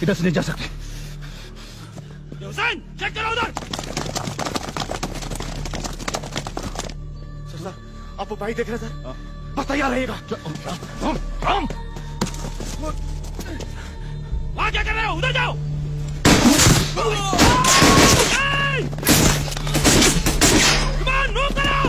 इधर से नहीं जा सकते। हुसैन, चेक करो उधर। सर आप वो भाई देख रहे सर? बस तैयार रहिएगा। वहां क्या कर रहे हो? उधर जाओ। कमान, मूव करो।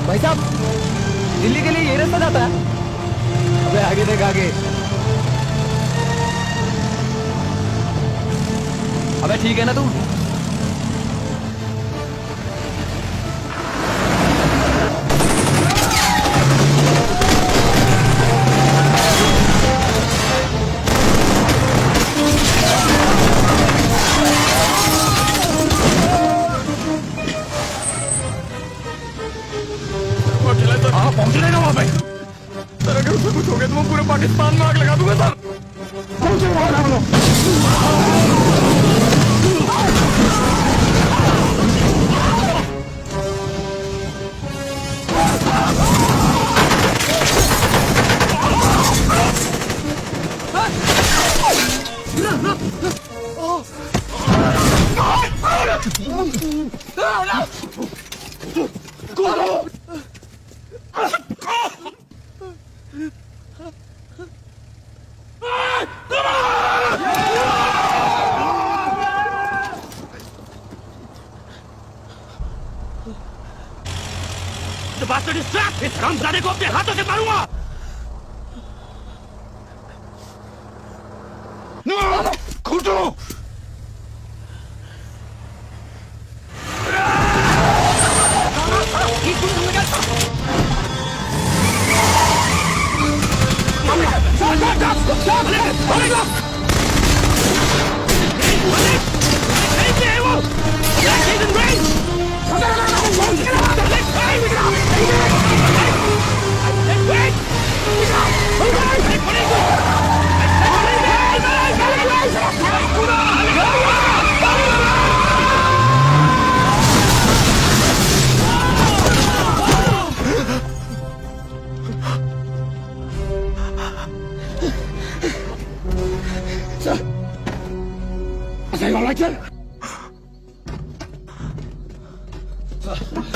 भाई साहब, दिल्ली के लिए ये रास्ता जाता है? अबे आगे देख आगे। अबे ठीक है ना तू? हाँ पहुंच रहे ना वहाँ पे। सर अगर उससे कुछ हो गया तो मैं पूरे पाकिस्तान में आग लगा दूंगा sir. The bastard is trapped! इस हरामजादे को अपने हाथों से मारूंगा! खोटो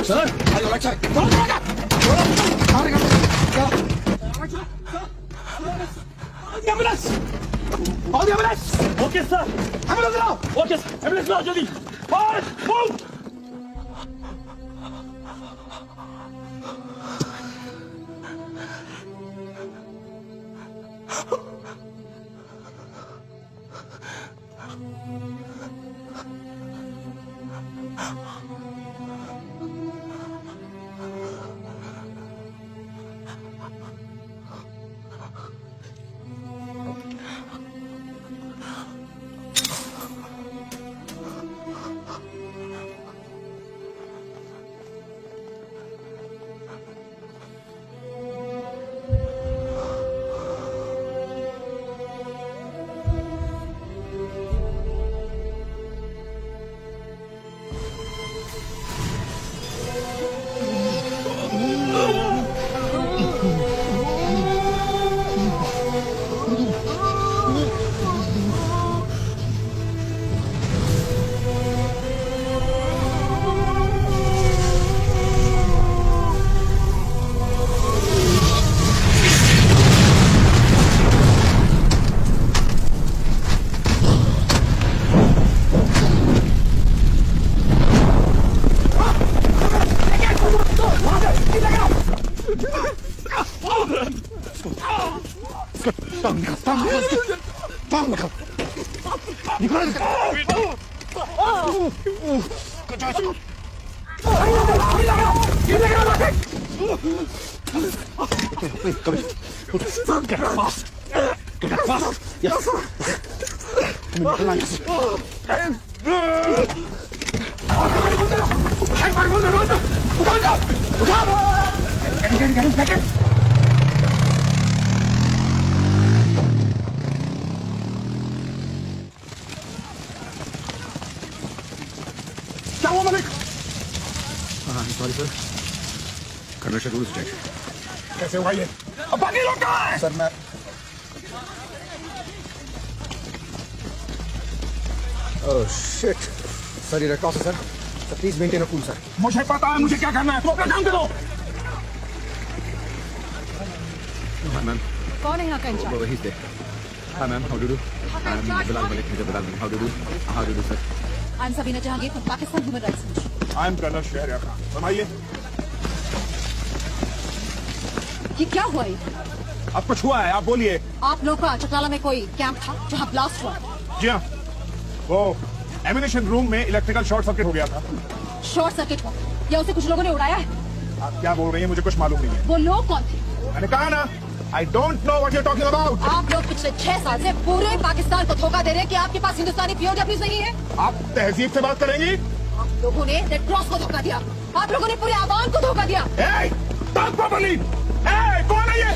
sir okay sir okay ambulance लाओ जल्दी मूव क्या हुआ मलिक? सॉरी सर करना शेड्यूल स्टेशन कैसे हुआ ये? अब बाकी लोग कहाँ हैं? सर मैं ओह शिट सर ये रेड क्रॉस है sir please maintain a cool sir. मुझे पता है मुझे क्या करना है, तुम अपना काम करो। मैम कौन है यहाँ का इंचार्ज? वही से hi ma'am how do do I am Bilal Malik मुझे Bilal Malik how do do sir I am Sabina Jahangir from Pakistan human rights mission. I am colonel Shahryar Khan. फरमाइए। ये क्या हुआ ये? अब कुछ हुआ है, आप बोलिए। आप लोग का चकलाला में कोई कैंप था जहाँ ब्लास्ट हुआ? जी हाँ, वो एमिनेशन रूम में इलेक्ट्रिकल शॉर्ट सर्किट हो गया था। शॉर्ट सर्किट हुआ या उसे कुछ लोगों ने उड़ाया है? आप क्या बोल रही हैं, मुझे कुछ मालूम नहीं है। वो लोग कौन थे? मैंने कहा ना, I don't know what you are talking about. आप लोग पिछले 6 साल से पूरे पाकिस्तान को धोखा दे रहे हैं कि आपके पास हिंदुस्तानी POWs नहीं है। आप तहजीब से बात करेंगी? आप लोगों ने रेड क्रॉस को धोखा दिया, आप लोगों ने पूरे आवाम को धोखा दिया। Hey, talk properly. कौन है ये?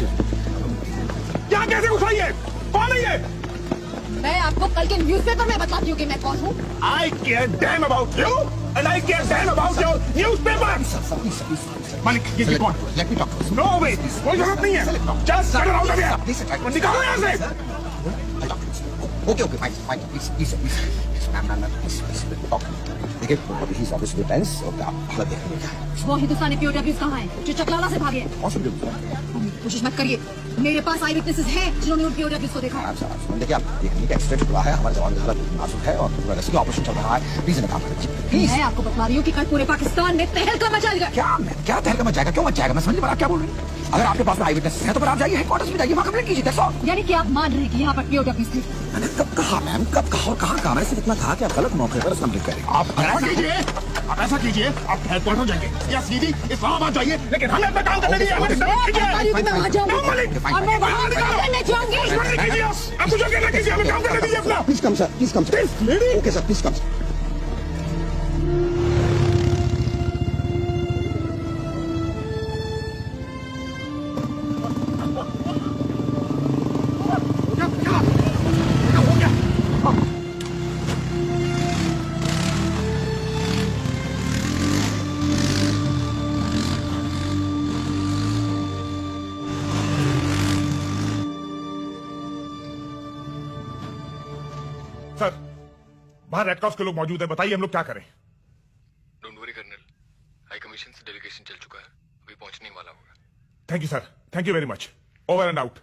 यहाँ कैसे घुस आई है? कौन है ये? मैं आपको कल के न्यूज़पेपर में बताती हूँ कि मैं कौन हूँ। I care damn about you and I care damn about your newspaper. मालिक ये कौन? Let me talk. No way, कोई जरूरत नहीं है। Just get out of here. निकालो यहाँ से। Okay, fine. Please. Ma'am, please. Talk. देखिए, he's obviously tense. वो हिंदुस्तानी POWs कहाँ हैं? जो चकलाला से भागे हैं। कोशिश मत करिए। मेरे पास आई विटनेसेस हैं जिन्होंने उन POWs को देखा है। देखिए, आप देखिए कि एक्सीडेंट हुआ है, हमारे जवान की हालत नाजुक है और पूरा रेस्क्यू ऑपरेशन चल रहा है। प्लीज इन्हें काम करें। प्लीज। मैं आपको बता रही हूँ कि कल पूरे पाकिस्तान में तहलका मचाएगा। क्या तहलका मचाएगा? क्यों मचाएगा? मैं समझ नहीं पा रहा क्या बोल रही हैं। अगर आपके पास आई विटनेस है तो फिर आप जाइए हेडक्वार्टर्स में जाइए, वहाँ कंप्लेंट कीजिए। That's all. यानी कि आप मान रहे हैं कि यहाँ पर POWs थे? मैंने कब कहा मैम, कब कहा और कहाँ कहा? मैंने सिर्फ इतना कहा कि आप गलत मौके पर कंप्लेंट करें। आप ऐसा कीजिए, आप हेडक्वार्टर जाइए या सीधी इस्लामाबाद जाइए, लेकिन हमें अपना काम करने दीजिए। मैं वहाँ जाऊँगी और मैं वहाँ करने जाऊँगी। आप मुझे कहना कीजिए, हमें काम करने दीजिए अपना। Please come sir, please come sir. Okay sir, please come. Sir, बाहर रेड क्रॉस के लोग मौजूद हैं, बताइए हम लोग क्या करें? Don't worry colonel, high commission से डेलीगेशन चल चुका है, अभी पहुंचने वाला होगा। Thank you sir, thank you very much. Over and out.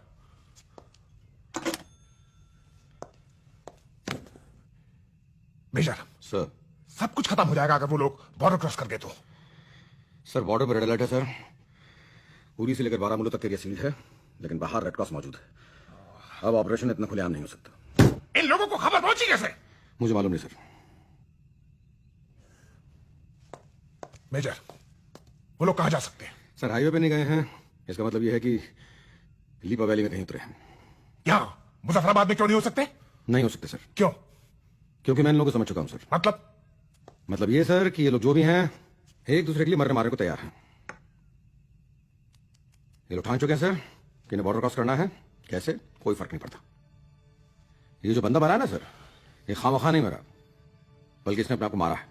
Major sir, सब कुछ खत्म हो जाएगा अगर वो लोग बॉर्डर क्रॉस कर गए तो। सर बॉर्डर पर रेड अलर्ट है सर। पूरी से लेकर बारामूला तक एरिया सील्ड है, लेकिन बाहर रेड क्रॉस मौजूद है। अब ऑपरेशन इतना खुलेआम नहीं हो सकता। इन लोगों को खबर पहुंची कैसे? मुझे मालूम नहीं सर। मेजर, वो लोग कहां जा सकते हैं? सर हाईवे पे नहीं गए हैं, इसका मतलब यह है कि लीपा वैली में कहीं उतरे हैं। यहां मुजफ्फराबाद में क्यों नहीं हो सकते? नहीं हो सकते सर। क्यों? क्योंकि मैं इन लोगों को समझ चुका हूं सर। मतलब ये सर कि ये लोग जो भी हैं एक दूसरे के लिए मरने मारने को तैयार हैं। ये लोग ठान चुके हैं सर कि इन्हें बॉर्डर क्रॉस करना है। कैसे? कोई फर्क नहीं पड़ता। ये जो बंदा मरा है ना सर, ये खामखा नहीं मरा, बल्कि इसने अपने आप को मारा है,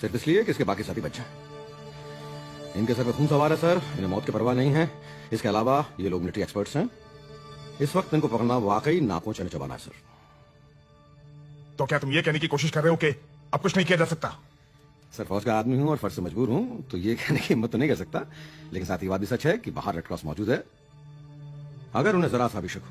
सिर्फ इसलिए कि इसके बाकी साथी बच जाए। इनके सर पे खून सवार है सर, इन्हें मौत की परवाह नहीं है। इसके अलावा ये लोग मिलिट्री एक्सपर्ट्स हैं। इस वक्त इनको पकड़ना वाकई नाकों चने चबाना है सर। तो क्या तुम ये कहने की कोशिश कर रहे हो कि अब कुछ नहीं किया जा सकता? सर फौज का आदमी हूं और फर्ज से मजबूर हूं, तो ये कहने की हिम्मत तो नहीं कर सकता, लेकिन साथ ही बात भी सच है कि बाहर रेड क्रॉस मौजूद है। अगर उन्हें जरा सा भी शक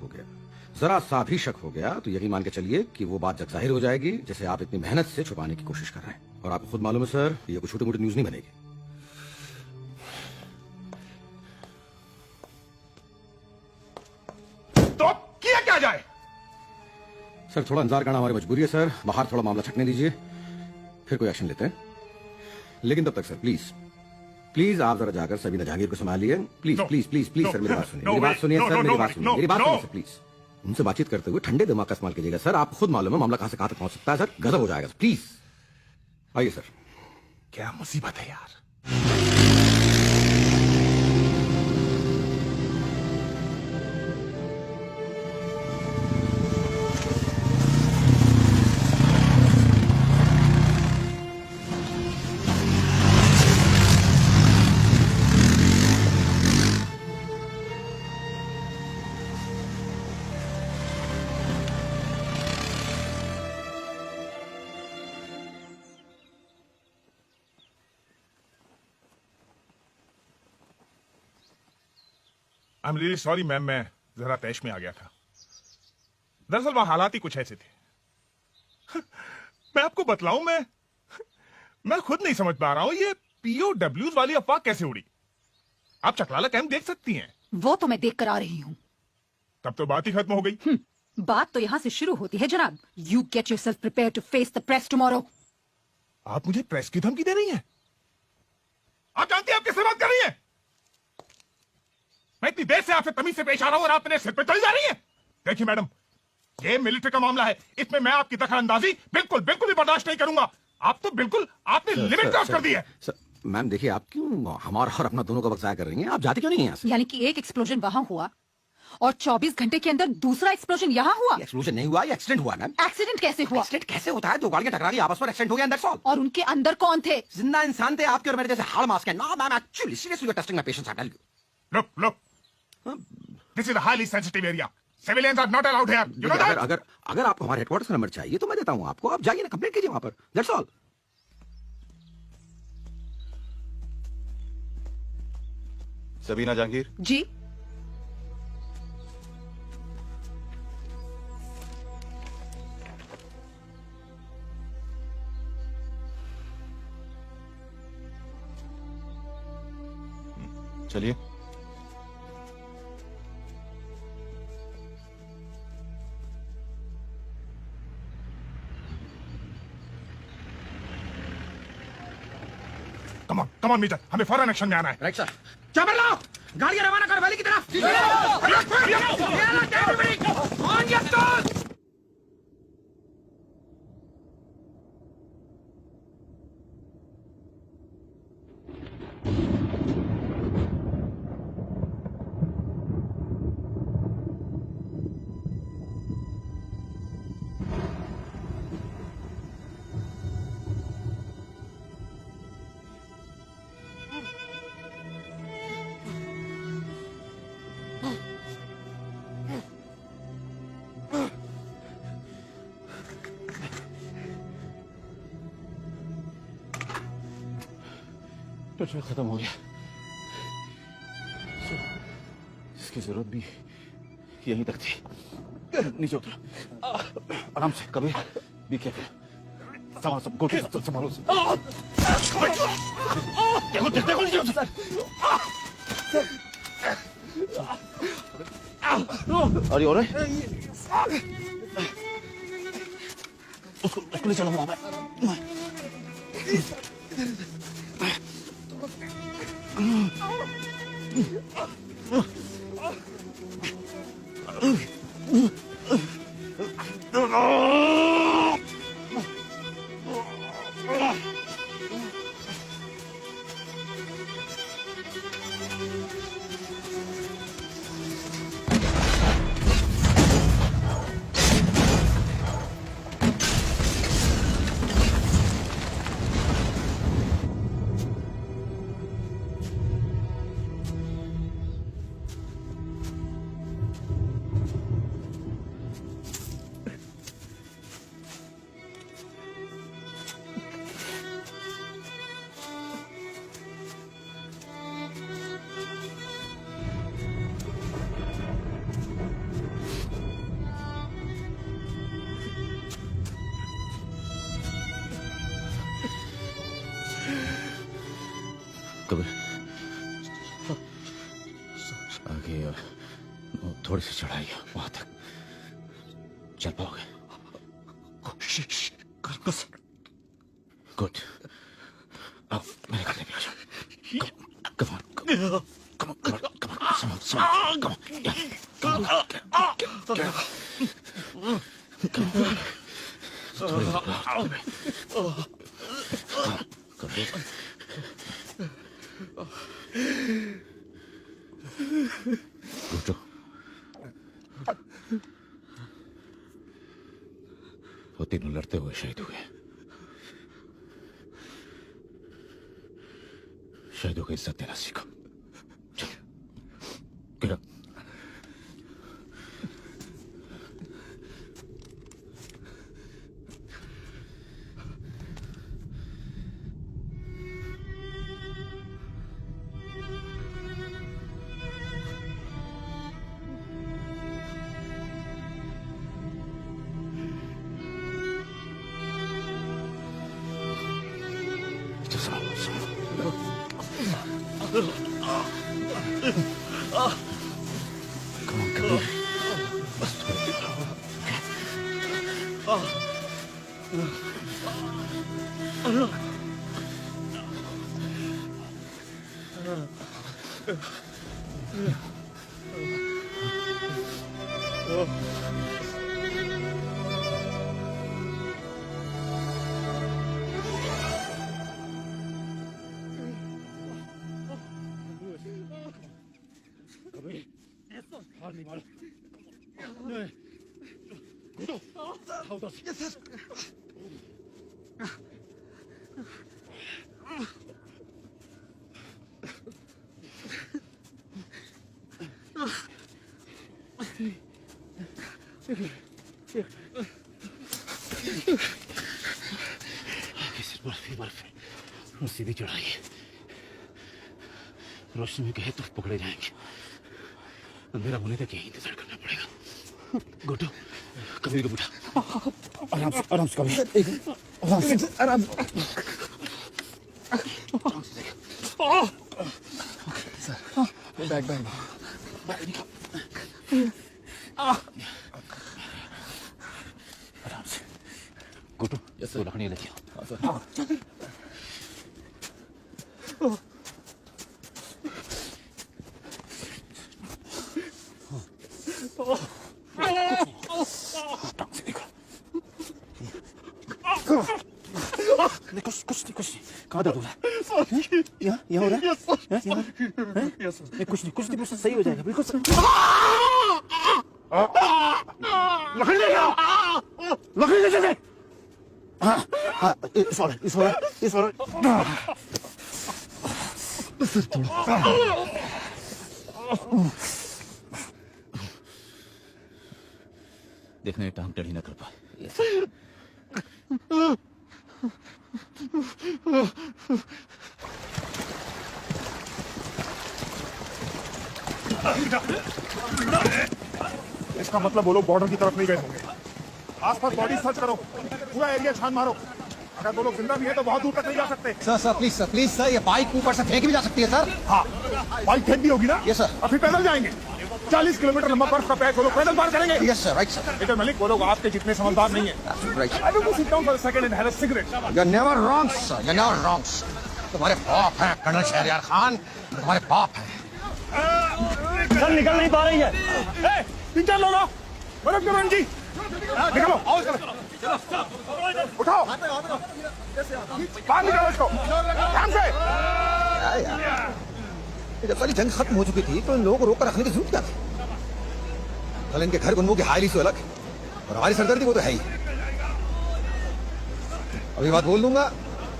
हो गया तो यही मान के चलिए कि वो बात जग जाहिर हो जाएगी जिसे आप इतनी मेहनत से छुपाने की कोशिश कर रहे हैं। और आपको खुद मालूम है सर, ये कोई छोटी मोटी न्यूज नहीं बनेगी। तो किया क्या जाए? सर थोड़ा इंतजार करना हमारी मजबूरी है सर। बाहर थोड़ा मामला छटने दीजिए, फिर कोई एक्शन लेते हैं। लेकिन तब तक सर प्लीज आप जरा जाकर सभी जहांगीर को संभालिए। प्लीज सर मेरी बात सुनिए। मेरी बात सुनिए सर, प्लीज। उनसे बातचीत करते हुए ठंडे दिमाग का इस्तेमाल कीजिएगा सर। आप खुद मालूम है मामला कहां से कहां तक पहुंच सकता है सर। गजब हो जाएगा सर। प्लीज आइए सर। क्या मुसीबत है यार। I am really sorry ma'am, मैं जरा तैश में आ गया था। दरअसल वहां हालात ही कुछ ऐसे थे। मैं आपको बतलाऊं, मैं खुद नहीं समझ पा रहा हूं ये POWs वाली अफवाह कैसे उड़ी। आप चकलाला कैंप देख सकती हैं। वो तो मैं देख कर आ रही हूँ। तब तो बात ही खत्म हो गई। बात तो यहाँ से शुरू होती है जनाब। You get yourself prepared to face the press tomorrow. आप मुझे प्रेस की धमकी दे रही हैं? आप जानती हैं आप किससे बात कर रही हैं? मैं इतनी देर से आपसे तमीज से पेश आ रहा हूं और आप मेरे सिर पे चढ़ जा रही हैं। देखिए मैडम, ये मिलिट्री का मामला है, इसमें मैं आपकी दखल अंदाजी बिल्कुल भी बर्दाश्त नहीं करूंगा। आप तो बिल्कुल आपने लिमिट क्रॉस कर दी है। मैम देखिए, आप क्यों हमारा और अपना दोनों का वक्त जाया कर रही हैं? आप जाती क्यों नहीं हैं यहाँ से? यानी कि एक एक्सप्लोजन वहां हुआ और 24 घंटे के अंदर दूसरा एक्सप्लोजन यहाँ हुआ। एक्सप्लोजन नहीं हुआ, ये एक्सीडेंट हुआ मैम। एक्सीडेंट कैसे हुआ? एक्सीडेंट कैसे होता है? दो गाड़ियां टकरा गई, आपस में एक्सीडेंट हो गया, दैट्स ऑल। और उनके अंदर कौन थे? जिंदा इंसान थे, आपके और मेरे जैसे हाड़ मास के। No ma'am, actually seriously we are testing my patients, I tell you. Look. This is a highly sensitive area. Civilians are not allowed here. You know that? अगर आपको हमारे हेडक्वार्टर्स का नंबर चाहिए तो मैं देता हूँ आपको, आप जाइए ना, कंप्लेंट कीजिए वहां पर, दैट्स ऑल। सबीना जहांगीर, जी चलिए। Come on, मीटर, हमें फौरन एक्शन में आना है। Right sir. चबर लाओ, गाड़ियां रवाना कर वैली की तरफ। पेट्रोल खत्म हो गया। इसकी जरूरत भी यहीं तक थी। नीचे उतरो, आराम से, कभी भी केयरफुल। संभालो, सब गोटी संभालो। देखो नीचे उतरो। अरे और उसको ले चलो वहां पे। कभी आगे थोड़ी सी चढ़ाई है, वहां तक चल पाओगे? कोशिश करूंगा सर। गुड, अब मेरे घर पे आ जाओ। Come on, come on, come on. रुको, वो तीनों लड़ते हुए शहीद हुए। शहीदों को इज्जत देना सीखो। चलो, get up. Come on, Kabir. बस थोड़ी नहीं मारो गुड्डू आओ उधर से। Yes sir. बर्फ है सीधी चढ़ाई है, रोशनी में कहे तो पकड़े जाएंगे, अंधेरा होने तक यही इंतजार करना पड़ेगा। गुड्डू कबीर को बिठा, आराम से कबीर, आराम से आराम से। बैग निकाल, आराम से। गुड्डू यस सर, लकड़ी लेके आओ। कुछ नहीं कहाँ दर्द हो रहा है? यहाँ हो रहा है? कुछ नहीं बिल्कुल सही हो जाएगा, बिल्कुल सही। लकड़ी ले चले। हाँ इस वाला सर थोड़ा देखने टांग टेढ़ी न कर पाए। इसका मतलब वो लोग बॉर्डर की तरफ नहीं गए होंगे। आसपास बॉडी सर्च करो, पूरा एरिया छान मारो। अगर वो लोग जिंदा भी है तो बहुत दूर तक नहीं जा सकते। सर प्लीज सर, ये बाइक ऊपर से फेंक भी जा सकती है सर। हाँ बाइक फेंक भी होगी ना। Yes sir. और फिर पैदल जाएंगे। 40 किलोमीटर लंबा बर्फ का पैच वो लोग पैदल पार करेंगे। Yes sir, right sir. लेकिन मलिक वो लोग आपके जितने समझदार नहीं है। Right. I will go sit down for a second and have a cigarette. You're never wrong, sir. You're never wrong. तुम्हारे बाप हैं कर्नल शहरयार खान, तुम्हारे बाप हैं। सर निकल नहीं पा रही है। 3-4 लोग आओ, बर्फ करो इनकी, निकलो, उठाओ, बाहर निकालो इसको, ध्यान से। क्या यार, जब सारी जंग खत्म हो चुकी थी तो इन लोगों को रोक कर रखने की जरूरत क्या थी? कल इनके घर गुनगू की हायली से अलग और हमारी सरदर्दी वो तो है ही। अभी बात बोल दूंगा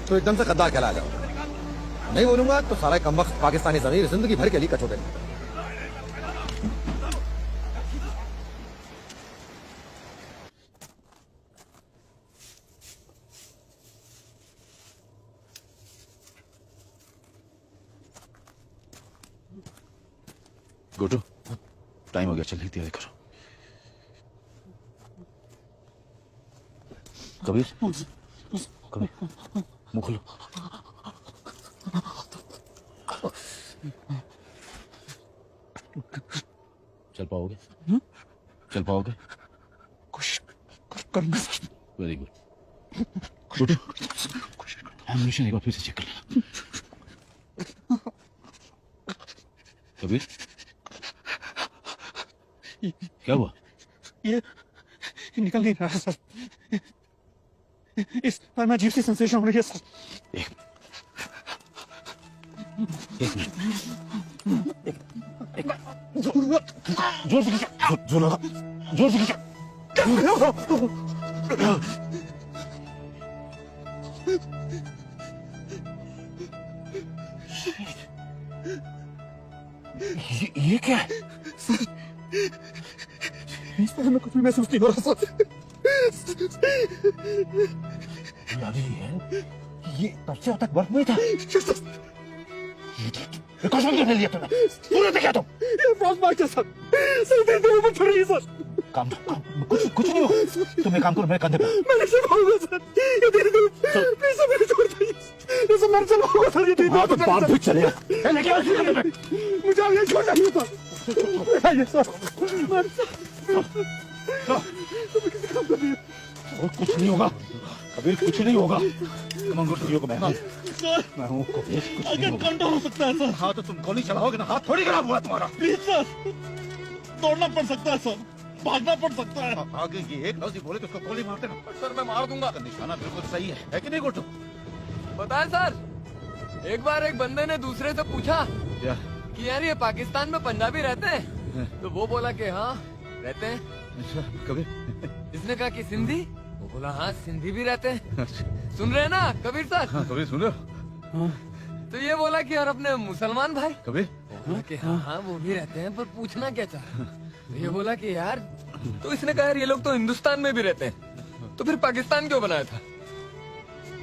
तो एकदम से गद्दार कहला जाओ, नहीं बोलूंगा तो सारा कमबख्त पाकिस्तानी ज़मीर जिंदगी भर के लिए कचोटे। गुड्डू टाइम हो गया, चलने की तैयारी करो। कबीर मुंह खोलो। चल पाओगे? कोशिश करूंगा। Very good. गुड्डू एम्यूनिशन एक बार फिर से चेक कर लेना। कबीर क्या हुआ? ये निकल नहीं रहा सर, इस पर मैं अजीब सी सेंसेशन हो रही है सर। एक मिनट, जोर से खींचा, जोर लगा, जोर से खींचा। ये क्या है? इस तरह में कुछ भी महसूस नहीं हो रहा सर। ये तब से अब तक बर्फ में था। ये कौन करने लिया तुमने? पूरे देखा तुम? फ्रॉस्ट बाइट है सर, दर्द में पड़ रही है सर। काम कुछ नहीं हो। तुम एक काम करो, मेरे कंधे पे। मैं नहीं पाऊंगा सर, ये धीरे प्लीज सर मेरे छोड़ दीजिए। जैसे मर चला होगा सर, ये धीरे तो बाप भी चलेगा। लेके आओ कंधे पे, मुझे अब ये छोड़ना नहीं सर। ये सर कुछ नहीं होगा कबीर, कुछ नहीं होगा। मंगोटियों को मैं हूँ कबीर, कुछ नहीं होगा। कंट्रोल हो सकता है सर। हाँ तो तुम गोली चलाओगे ना, हाथ थोड़ी खराब हुआ तुम्हारा। प्लीज सर, दौड़ना पड़ सकता है सर, भागना पड़ सकता है। आगे ये एक लफ्ज़ बोले तो उसको गोली मार देना। सर मैं मार दूंगा। निशाना बिल्कुल सही है कि नहीं गुड्डू? बताए सर, एक बार एक बंदे ने दूसरे से पूछा क्या कि यार ये पाकिस्तान में पंजाबी रहते हैं? तो वो बोला कि हाँ रहते हैं। अच्छा कबीर। इसने कहा कि सिंधी, वो बोला हाँ सिंधी भी रहते हैं। सुन रहे हैं ना कबीर सर? हाँ कबीर सुन रहे हो? तो ये बोला कि और अपने मुसलमान भाई, कबीर वो बोला कि हाँ हाँ वो भी रहते हैं, पर पूछना क्या चाह। तो ये बोला कि यार, तो इसने कहा यार ये लोग तो हिंदुस्तान में भी रहते हैं, तो फिर पाकिस्तान क्यों बनाया था?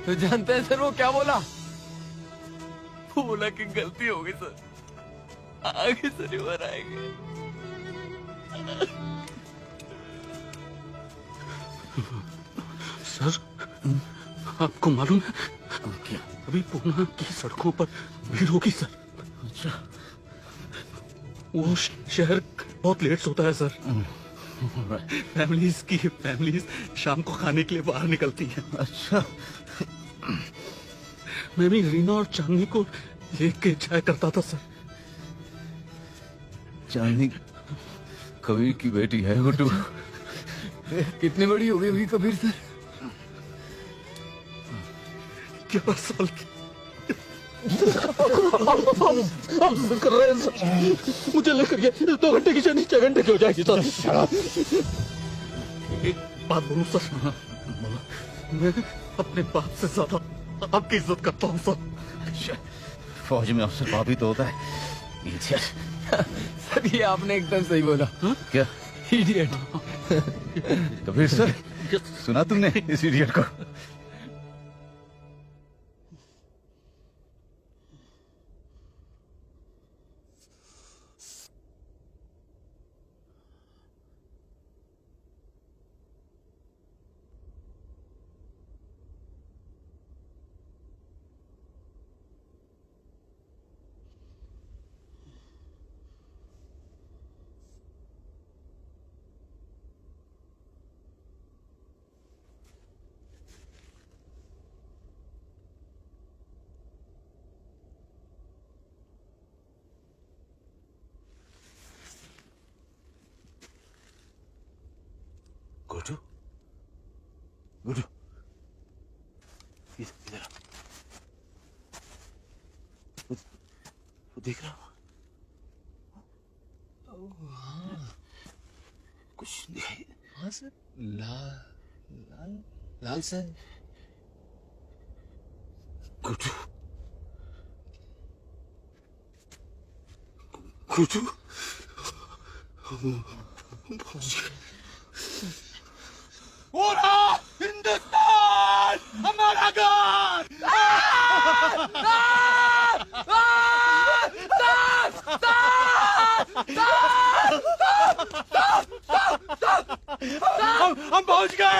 तो जानते हैं सर वो क्या बोला? वो बोला कि गलती हो गई सर, आगे से नहीं बनाएंगे। सर आपको मालूम है क्या अभी पूना की सड़कों पर भीड़ होगी सर? अच्छा वो शहर बहुत लेट होता है सर। फैमिलीज शाम को खाने के लिए बाहर निकलती हैं। अच्छा मैं भी रीना और चांदनी को लेके जाया करता था सर। चांदनी कबीर की बेटी है गुड्डू। कितनी बड़ी हो गई होगी कबीर सर? 11 साल की। आप कर रहे हैं सर, मुझे लेकर ये 2 घंटे की जर्नी 6 घंटे की हो जाएगी सर। एक बात बोलूं सर, मैं अपने बाप से ज्यादा आपकी इज्जत करता हूँ सर। फौज में अफसर बाप ही तो होता है। इडियट। सर ये आपने एकदम सही बोला। क्या इडियट। कबीर सर, सुना तुमने इस इडियट को? गुड्डू गुड्डू इधर आ। वो देख रहा कुछ दिखाई। हाँ सर, लाल लाल सर। गुड्डू गुड्डू पूरा हिंदुस्तान हमारा घर। हम पहुंच गए।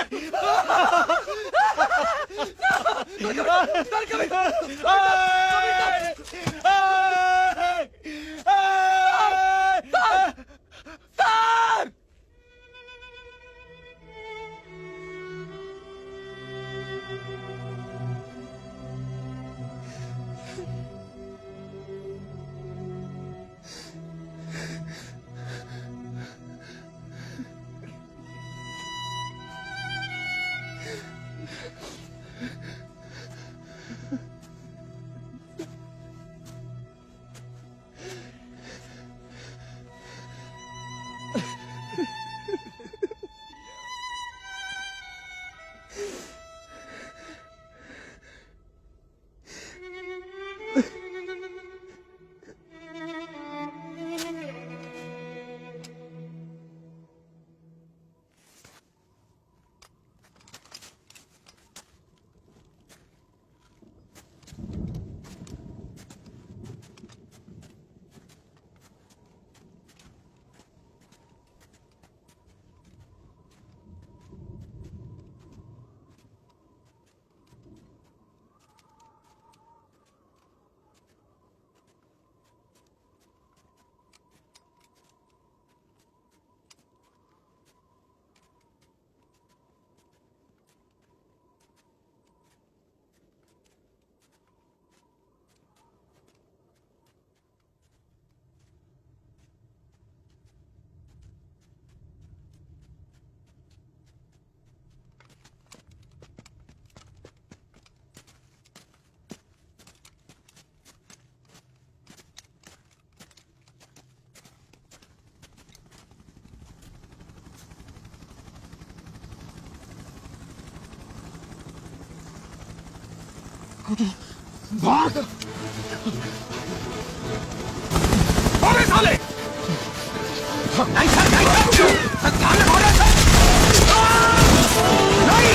भाग। अरे साले नहीं सर, नहीं सर, सर ध्यान में भागा सर। नहीं,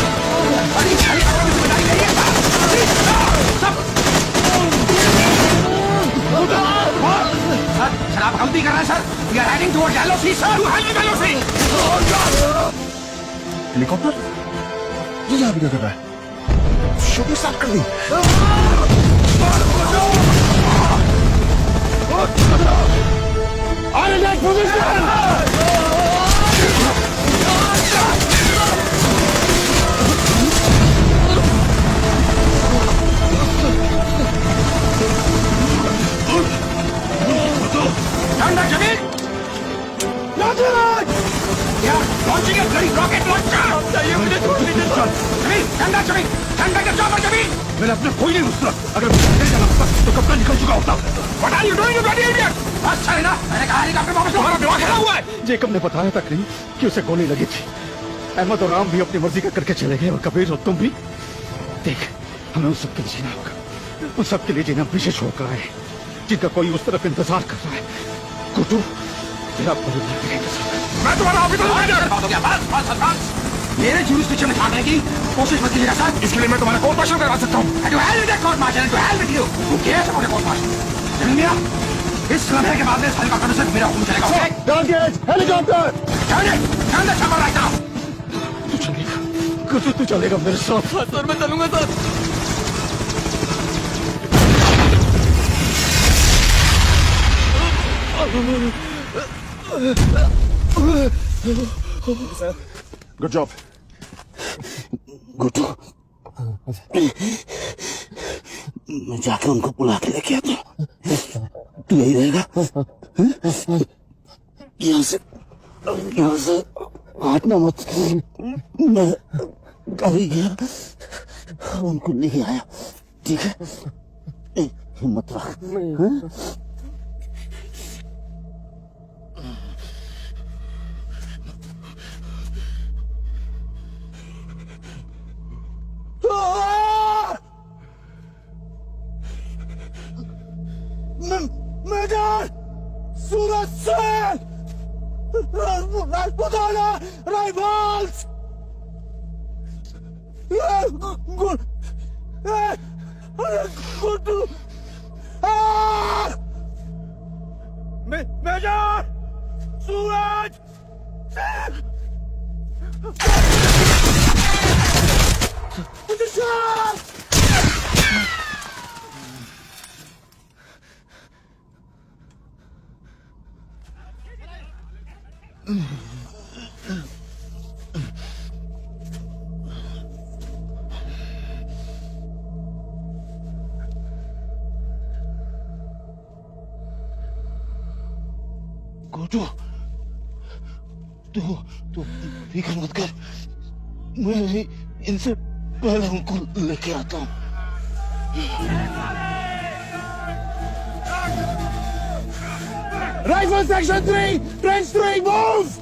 अरे बताई नहीं है सब। सर शराब गलती कर रहे हैं sir. We are heading towards LOC sir. तू हेल्प में लो हेलीकॉप्टर ये यहाँ भी क्या कर रहा है? शूटिंग स्टार्ट कर दी। अरे नेक्स्ट पोजीशन। ठंडा जमीन। लॉन्चिंग ए ब्लडी रॉकेट लॉन्चर। चाहिए मुझे छोड़ दीजिए सर। जमीन ठंडा जमीन, ठंडा के चौपर जमीन। मैंने अपने कोई नहीं घुसता। अगर मैं जाना होता तो कब का निकल चुका होता। What are you doing, you bloody idiot? अच्छा है ना, मैंने कहा हेलीकॉप्टर वापस लो। हमारा दिमाग खराब हुआ है। जेकब ने बताया तक नहीं कि उसे गोली लगी थी। अहमद और राम भी अपनी मर्जी का करके चले गए और कबीर और तुम भी। देख, हमें उन सबके लिए जीना होगा। उन सबके लिए जीना पीछे छोड़कर आए जिनका कोई उस तरफ इंतजार कर रहा है। कुटू तेरा परिवार का इंतजार। मैं तुम्हारा ऑफिसर हो गया। बस मेरे जुरिस्डिक्शन में भागने की कोशिश मत कीजिएगा सर। इसके लिए मैं तुम्हारा कोर्ट मार्शल करवा सकता हूँ। To hell with that court martial, to hell with you. Who cares about a court martial? जमीन मिया, इस लम्हे के बाद में इस हेलीकॉप्टर में सिर्फ मेरा हुक्म चलेगा। Okay? Don't get it. Helicopter. Turn it. Turn the chopper right now. तू चलेगा, कुटू तू चलेगा मेरे साथ। सर मैं चलूंगा सर। Good job. गुड्डू, मैं जाके उनको बुला के लेके आता हूँ। तू यही रहेगा? यहाँ से हटना मत। मैं कभी गया उनको लेके आया, ठीक है? हिम्मत रख। हाँ? मैदान सूरज से राजपुताना राइवल्स गुड्डू मैदान सूरज गुड्डू तू फिक्र मत कर। मैं इनसे पहले उनको लेके आता हूँ। Rifle section 3, trench 3, move!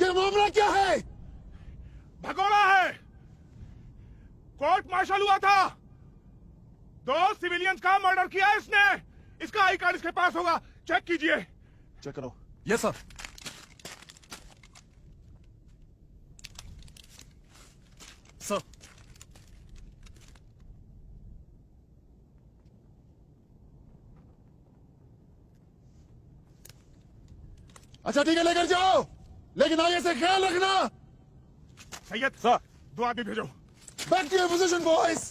ये मामला क्या है? भगोड़ा है। कोर्ट मार्शल हुआ था, 2 सिविलियंस का मर्डर किया है इसने। इसका आई कार्ड इसके पास होगा, चेक कीजिए। चेक करो। Yes sir. सर अच्छा ठीक है, लेकर जाओ, लेकिन आगे से ख्याल रखना। सैयद सर, 2 आदमी भेजो। Back to your position boys.